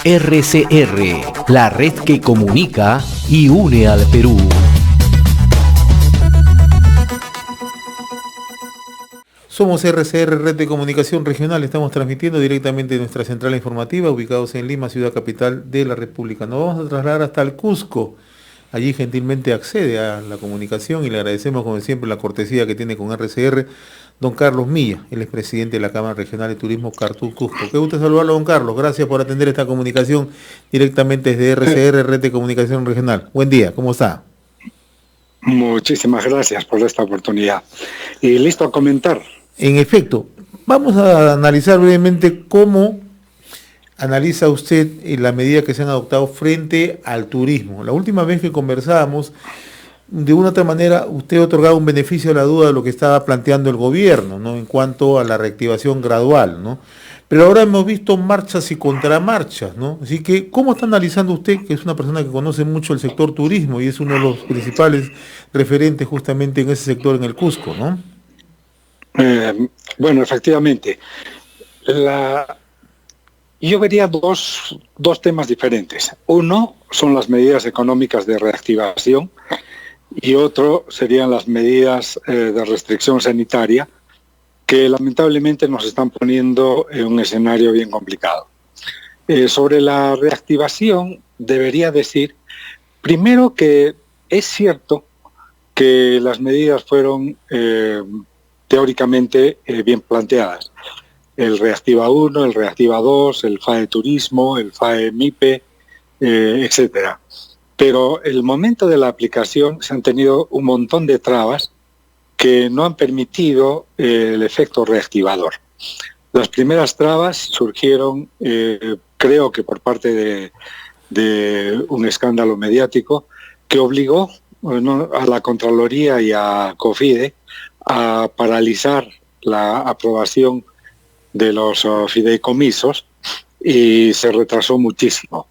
RCR, la red que comunica y une al Perú. Somos RCR, Red de Comunicación Regional. Estamos transmitiendo directamente de nuestra central informativa, ubicados en Lima, ciudad capital de la República. Nos vamos a trasladar hasta el Cusco. Allí gentilmente accede a la comunicación y le agradecemos, como siempre, la cortesía que tiene con RCR, don Carlos Milla. Él es presidente de la Cámara Regional de Turismo Cartú Cusco. Qué gusto saludarlo, don Carlos. Gracias por atender esta comunicación directamente desde RCR, Red de Comunicación Regional. Buen día, ¿cómo está? Muchísimas gracias por esta oportunidad. Y listo a comentar. En efecto, vamos a analizar brevemente cómo analiza usted la medida que se han adoptado frente al turismo. La última vez que conversábamos, de una u otra manera, usted otorgaba un beneficio a la duda de lo que estaba planteando el gobierno, ¿no?, en cuanto a la reactivación gradual, ¿no? Pero ahora hemos visto marchas y contramarchas, ¿no? Así que, ¿cómo está analizando usted, que es una persona que conoce mucho el sector turismo y es uno de los principales referentes justamente en ese sector en el Cusco, ¿no? Bueno, efectivamente, yo vería dos temas diferentes. Uno son las medidas económicas de reactivación y otro serían las medidas de restricción sanitaria que lamentablemente nos están poniendo en un escenario bien complicado. Sobre la reactivación, debería decir, primero, que es cierto que las medidas fueron teóricamente bien planteadas. El Reactiva 1, el Reactiva 2, el FAE Turismo, el FAE MIPE, etcétera. Pero el momento de la aplicación se han tenido un montón de trabas que no han permitido el efecto reactivador. Las primeras trabas surgieron, creo que por parte de un escándalo mediático que obligó a la Contraloría y a COFIDE a paralizar la aprobación de los fideicomisos y se retrasó muchísimo.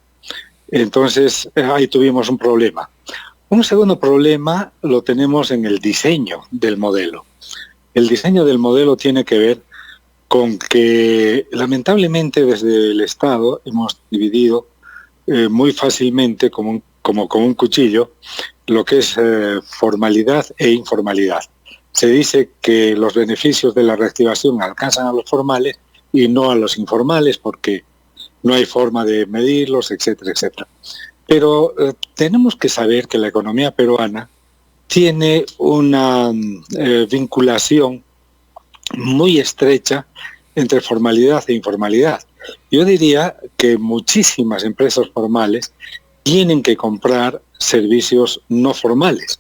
Entonces ahí tuvimos un problema. Un segundo problema lo tenemos en el diseño del modelo. El diseño del modelo tiene que ver con que lamentablemente desde el Estado hemos dividido muy fácilmente como un cuchillo lo que es formalidad e informalidad. Se dice que los beneficios de la reactivación alcanzan a los formales y no a los informales porque no hay forma de medirlos, etcétera, etcétera. Pero tenemos que saber que la economía peruana tiene una vinculación muy estrecha entre formalidad e informalidad. Yo diría que muchísimas empresas formales tienen que comprar servicios no formales.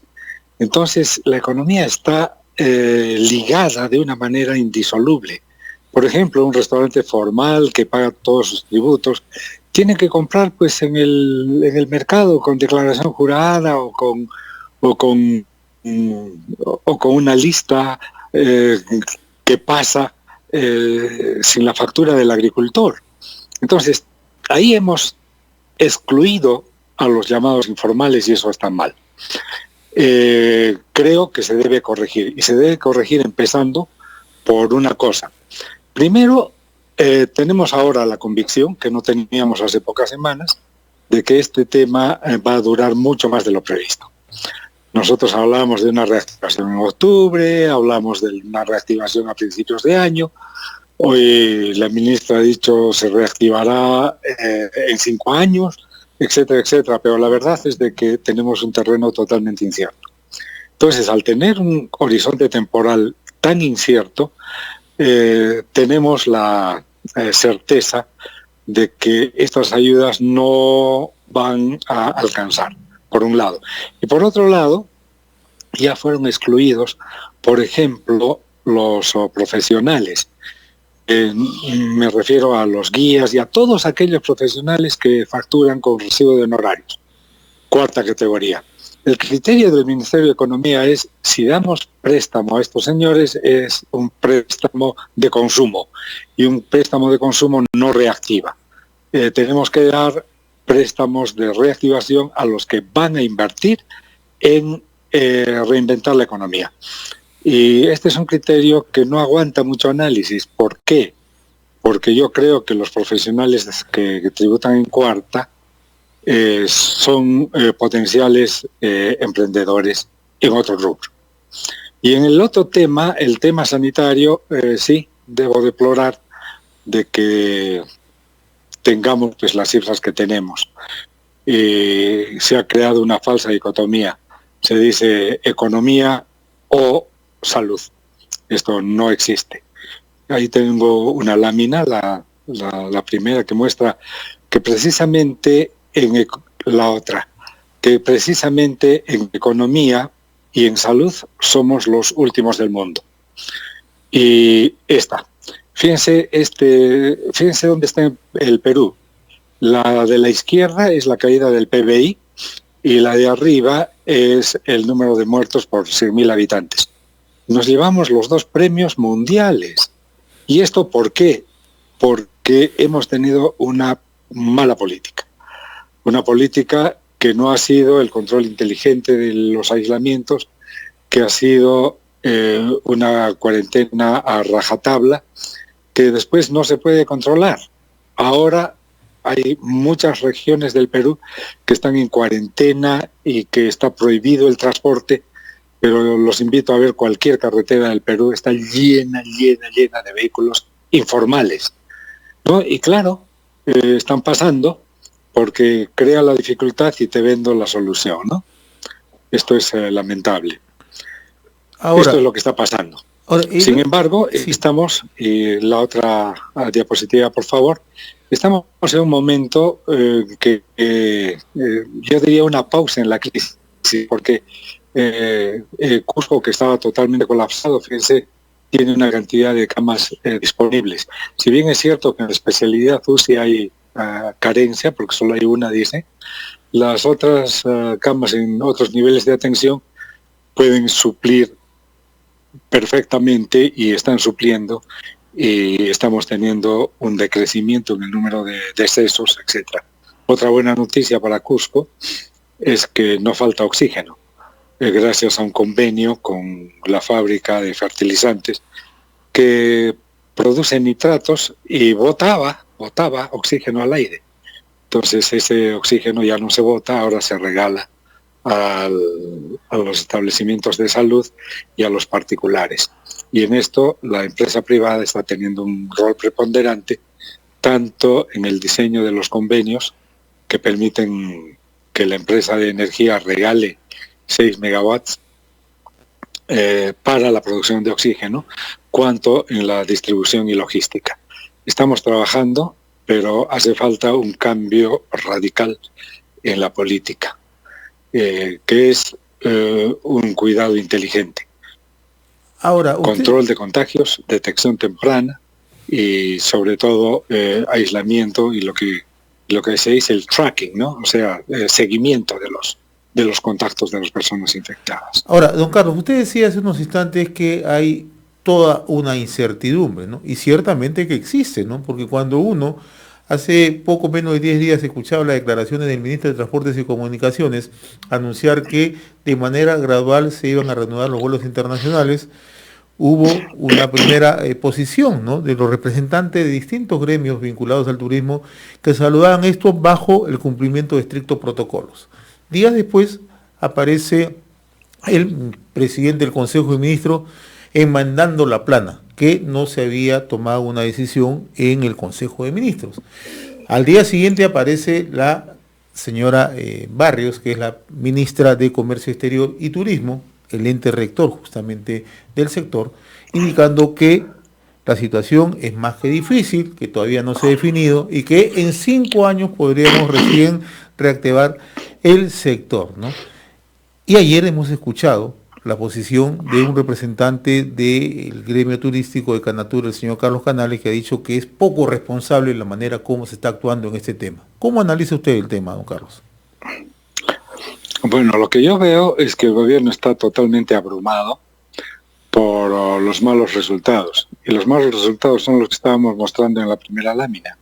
Entonces, la economía está ligada de una manera indisoluble. Por ejemplo, un restaurante formal que paga todos sus tributos tiene que comprar pues en el mercado con declaración jurada o con una lista que pasa sin la factura del agricultor. Entonces, ahí hemos excluido a los llamados informales y eso está mal. Creo que se debe corregir y se debe corregir empezando por una cosa. Primero, tenemos ahora la convicción, que no teníamos hace pocas semanas, de que este tema va a durar mucho más de lo previsto. Nosotros hablamos de una reactivación en octubre, hablamos de una reactivación a principios de año. Hoy la ministra ha dicho se reactivará en 5 años, etcétera, etcétera. Pero la verdad es de que tenemos un terreno totalmente incierto. Entonces, al tener un horizonte temporal tan incierto, tenemos la certeza de que estas ayudas no van a alcanzar, por un lado. Y por otro lado, ya fueron excluidos, por ejemplo, los profesionales. Me refiero a los guías y a todos aquellos profesionales que facturan con recibo de honorarios. Cuarta categoría. El criterio del Ministerio de Economía es, si damos préstamo a estos señores, es un préstamo de consumo. Y un préstamo de consumo no reactiva. Tenemos que dar préstamos de reactivación a los que van a invertir en reinventar la economía. Y este es un criterio que no aguanta mucho análisis. ¿Por qué? porque yo creo que los profesionales que tributan en cuarta son potenciales emprendedores en otro rubro. Y en el otro tema, el tema sanitario, sí, debo deplorar de que tengamos pues las cifras que tenemos. Se ha creado una falsa dicotomía. Se dice economía o salud. Esto no existe. Ahí tengo una lámina, la primera, que muestra que precisamente la otra, que precisamente en economía y en salud somos los últimos del mundo. Y fíjense dónde está el Perú. La de la izquierda es la caída del PBI y la de arriba es el número de muertos por 100.000 habitantes. Nos llevamos los dos premios mundiales. ¿Y esto por qué? Porque hemos tenido una mala política. Una política que no ha sido el control inteligente de los aislamientos, que ha sido una cuarentena a rajatabla, que después no se puede controlar. Ahora hay muchas regiones del Perú que están en cuarentena y que está prohibido el transporte, pero los invito a ver cualquier carretera del Perú, está llena de vehículos informales, ¿no? Y claro, están pasando porque crea la dificultad y te vendo la solución, ¿no? Esto es lamentable. Ahora, esto es lo que está pasando. Sin embargo, sí, estamos, y la otra diapositiva, por favor, estamos en un momento que yo diría una pausa en la crisis, porque Cusco, que estaba totalmente colapsado, fíjense, tiene una cantidad de camas disponibles. Si bien es cierto que en la especialidad UCI hay carencia, porque solo hay una, dice, las otras camas en otros niveles de atención pueden suplir perfectamente y están supliendo, y estamos teniendo un decrecimiento en el número de decesos, etcétera. Otra buena noticia para Cusco es que no falta oxígeno, gracias a un convenio con la fábrica de fertilizantes que produce nitratos y botaba oxígeno al aire. Entonces ese oxígeno ya no se bota, ahora se regala a los establecimientos de salud y a los particulares. Y en esto la empresa privada está teniendo un rol preponderante, tanto en el diseño de los convenios que permiten que la empresa de energía regale 6 megawatts para la producción de oxígeno, cuanto en la distribución y logística. Estamos trabajando, pero hace falta un cambio radical en la política, que es un cuidado inteligente. Ahora, control de contagios, detección temprana y sobre todo aislamiento y lo que se dice el tracking, ¿no? O sea, seguimiento de los contactos de las personas infectadas. Ahora, don Carlos, usted decía hace unos instantes que hay toda una incertidumbre, ¿no? Y ciertamente que existe, ¿no? Porque cuando uno hace poco menos de 10 días escuchaba las declaraciones del ministro de Transportes y Comunicaciones anunciar que de manera gradual se iban a reanudar los vuelos internacionales, hubo una primera posición, ¿no?, de los representantes de distintos gremios vinculados al turismo que saludaban esto bajo el cumplimiento de estrictos protocolos. Días después aparece el presidente del Consejo de Ministros enmendando la plana, que no se había tomado una decisión en el Consejo de Ministros. Al día siguiente aparece la señora Barrios, que es la ministra de Comercio Exterior y Turismo, el ente rector justamente del sector, indicando que la situación es más que difícil, que todavía no se ha definido y que en 5 años podríamos recién reactivar el sector, ¿no? Y ayer hemos escuchado la posición de un representante del gremio turístico de Canatur, el señor Carlos Canales, que ha dicho que es poco responsable la manera como se está actuando en este tema. ¿Cómo analiza usted el tema, don Carlos? Bueno, lo que yo veo es que el gobierno está totalmente abrumado por los malos resultados. Y los malos resultados son los que estábamos mostrando en la primera lámina.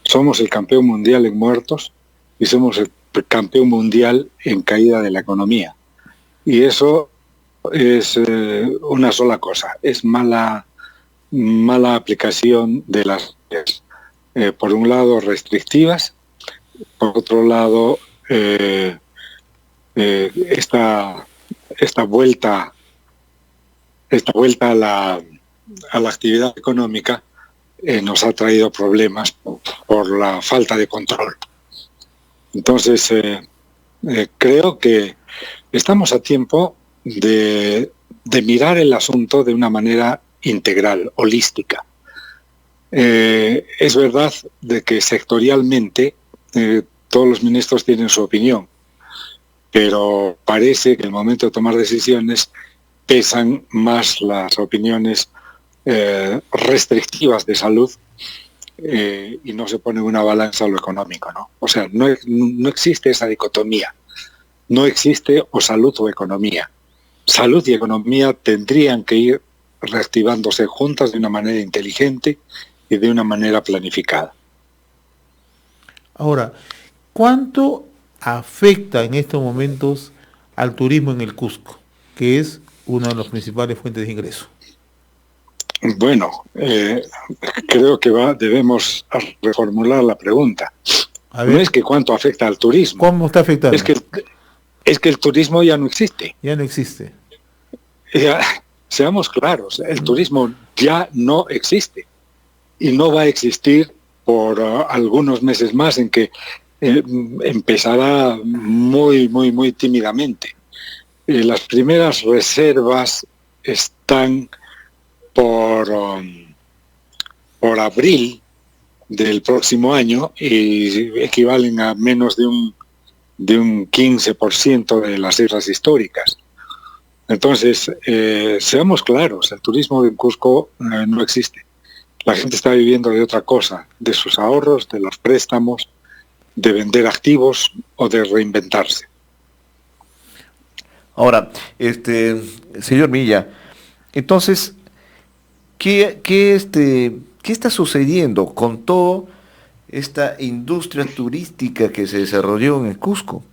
Somos el campeón mundial en muertos y somos el campeón mundial en caída de la economía. Y eso es una sola cosa, es mala aplicación de las por un lado restrictivas, por otro lado esta vuelta a la actividad económica nos ha traído problemas por la falta de control. Entonces, creo que estamos a tiempo de mirar el asunto de una manera integral, holística. Es verdad de que sectorialmente todos los ministros tienen su opinión, pero parece que en el momento de tomar decisiones pesan más las opiniones restrictivas de salud y no se pone en una balanza lo económico, ¿no? O sea, no existe esa dicotomía. No existe o salud o economía. Salud y economía tendrían que ir reactivándose juntas de una manera inteligente y de una manera planificada. Ahora, ¿cuánto afecta en estos momentos al turismo en el Cusco, que es una de las principales fuentes de ingreso? Bueno, creo que debemos reformular la pregunta. A ver, no es que cuánto afecta al turismo. ¿cómo está afectando? Es que el turismo ya no existe. Ya no existe. Seamos claros, el turismo ya no existe y no va a existir por algunos meses más, en que empezará muy, muy, muy tímidamente. Las primeras reservas están por abril del próximo año y equivalen a menos de un 15% de las islas históricas. Entonces, seamos claros, el turismo en Cusco no existe. La gente está viviendo de otra cosa, de sus ahorros, de los préstamos, de vender activos o de reinventarse. Ahora, señor Milla, entonces, ¿qué está sucediendo con toda esta industria turística que se desarrolló en el Cusco?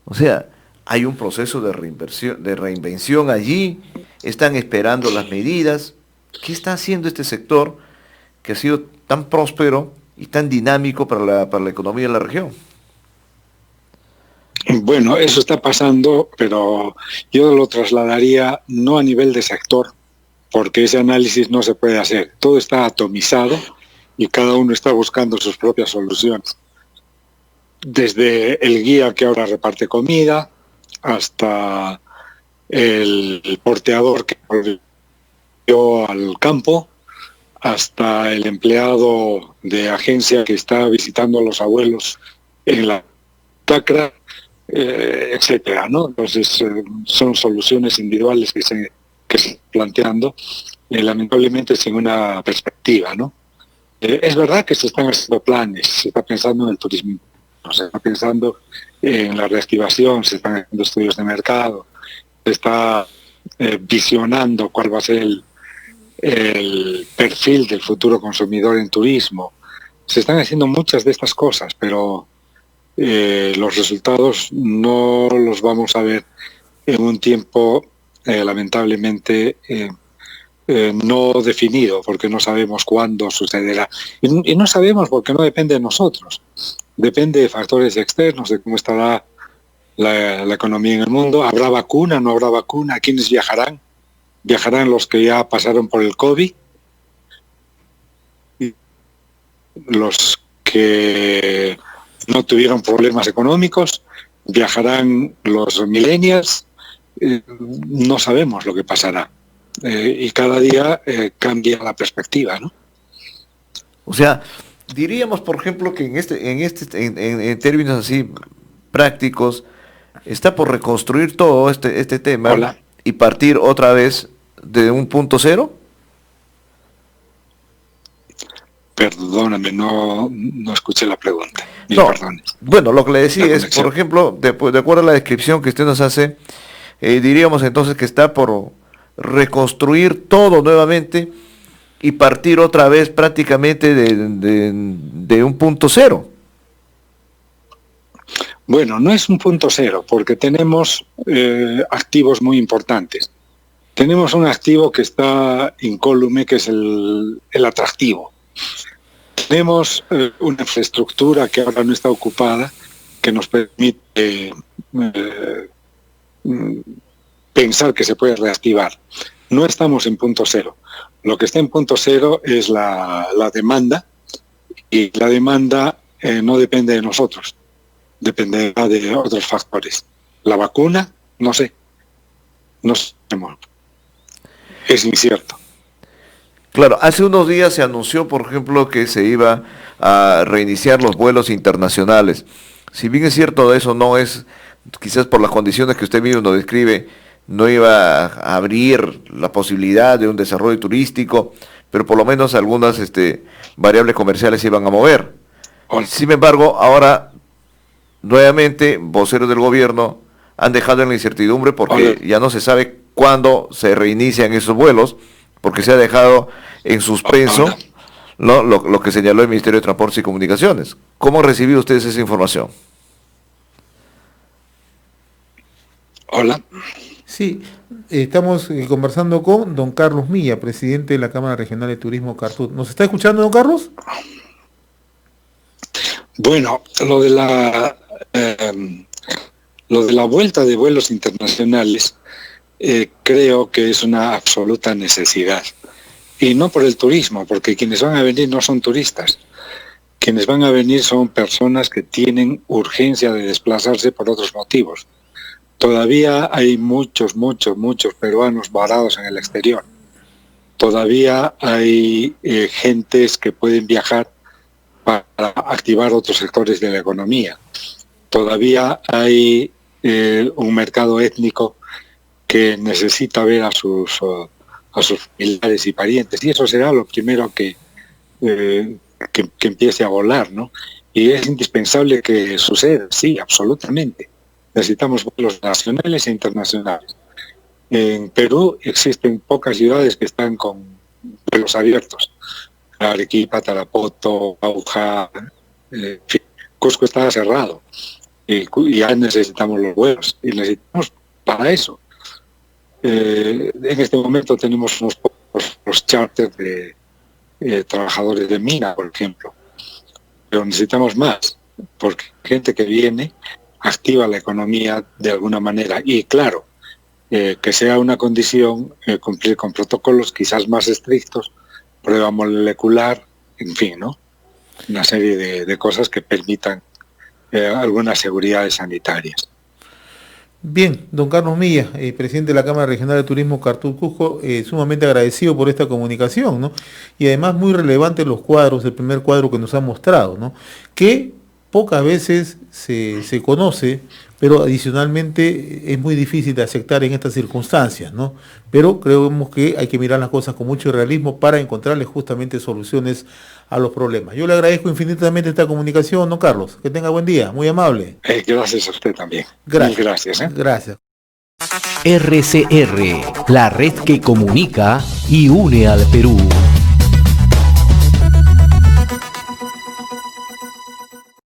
O sea, hay un proceso de reinvención allí, están esperando las medidas. ¿Qué está haciendo este sector que ha sido tan próspero y tan dinámico para la economía de la región? Bueno, eso está pasando, pero yo lo trasladaría no a nivel de sector, porque ese análisis no se puede hacer. Todo está atomizado y cada uno está buscando sus propias soluciones. Desde el guía que ahora reparte comida, hasta el porteador que volvió al campo, hasta el empleado de agencia que está visitando a los abuelos en la chacra, etcétera, ¿no? Entonces son soluciones individuales que se están planteando, lamentablemente sin una perspectiva, ¿no? Es verdad que se están haciendo planes, se está pensando en el turismo, se está pensando en la reactivación, se están haciendo estudios de mercado, se está visionando cuál va a ser el perfil del futuro consumidor en turismo. Se están haciendo muchas de estas cosas, pero los resultados no los vamos a ver en un tiempo lamentablemente no definido, porque no sabemos cuándo sucederá. Y no sabemos porque no depende de nosotros. Depende de factores externos, de cómo estará la economía en el mundo. ¿Habrá vacuna? ¿No habrá vacuna? ¿Quiénes viajarán? ¿Viajarán los que ya pasaron por el COVID? ¿Los que no tuvieron problemas económicos? ¿Viajarán los millennials? No sabemos lo que pasará. Y cada día cambia la perspectiva, ¿no? O sea, diríamos, por ejemplo, que en términos así prácticos, está por reconstruir todo este tema. Hola. Y partir otra vez de un punto cero. Perdóname, no escuché la pregunta. No, perdones. bueno, lo que le decía La es, conexión. por ejemplo, de acuerdo a la descripción que usted nos hace, diríamos entonces que está por reconstruir todo nuevamente y partir otra vez prácticamente de un punto cero. Bueno, no es un punto cero, porque tenemos activos muy importantes. Tenemos un activo que está incólume, que es el atractivo. Tenemos una infraestructura que ahora no está ocupada, que nos permite pensar que se puede reactivar. No estamos en punto cero. Lo que está en punto cero es la demanda, y la demanda no depende de nosotros, dependerá de otros factores. La vacuna, no sé, no sabemos, es incierto. Claro, hace unos días se anunció, por ejemplo, que se iba a reiniciar los vuelos internacionales. Si bien es cierto, eso no es, quizás por las condiciones que usted mismo nos describe, no iba a abrir la posibilidad de un desarrollo turístico, pero por lo menos algunas variables comerciales se iban a mover. Sin embargo, ahora, nuevamente, voceros del gobierno han dejado en la incertidumbre porque ya no se sabe cuándo se reinician esos vuelos, porque se ha dejado en suspenso, ¿no?, lo que señaló el Ministerio de Transportes y Comunicaciones. ¿Cómo han recibido ustedes esa información? Hola. Sí, estamos conversando con don Carlos Milla, presidente de la Cámara Regional de Turismo Cartut. ¿Nos está escuchando, don Carlos? Bueno, lo de la vuelta de vuelos internacionales creo que es una absoluta necesidad. Y no por el turismo, porque quienes van a venir no son turistas. Quienes van a venir son personas que tienen urgencia de desplazarse por otros motivos. Todavía hay muchos peruanos varados en el exterior. Todavía hay gentes que pueden viajar para activar otros sectores de la economía. Todavía hay un mercado étnico que necesita ver a sus familiares y parientes, y eso será lo primero que empiece a volar, ¿no? Y es indispensable que suceda, sí, absolutamente. Necesitamos vuelos nacionales e internacionales. En Perú existen pocas ciudades que están con vuelos abiertos. Arequipa, Tarapoto, Bauja, Cusco está cerrado. Y ya necesitamos los vuelos. Y necesitamos para eso. En este momento tenemos unos pocos charters de trabajadores de mina, por ejemplo. Pero necesitamos más, porque gente que viene activa la economía de alguna manera. Y claro, que sea una condición cumplir con protocolos quizás más estrictos, prueba molecular, en fin, ¿no? Una serie de cosas que permitan algunas seguridades sanitarias. Bien, don Carlos Milla, presidente de la Cámara Regional de Turismo Cartut Cusco, sumamente agradecido por esta comunicación, ¿no? Y además muy relevante los cuadros, el primer cuadro que nos ha mostrado, ¿no? Que pocas veces se conoce, pero adicionalmente es muy difícil de aceptar en estas circunstancias, ¿no? Pero creemos que hay que mirar las cosas con mucho realismo para encontrarle justamente soluciones a los problemas. Yo le agradezco infinitamente esta comunicación, don Carlos. Que tenga buen día, muy amable. Gracias a usted también. Gracias. Mil gracias. Gracias. RCR, la red que comunica y une al Perú.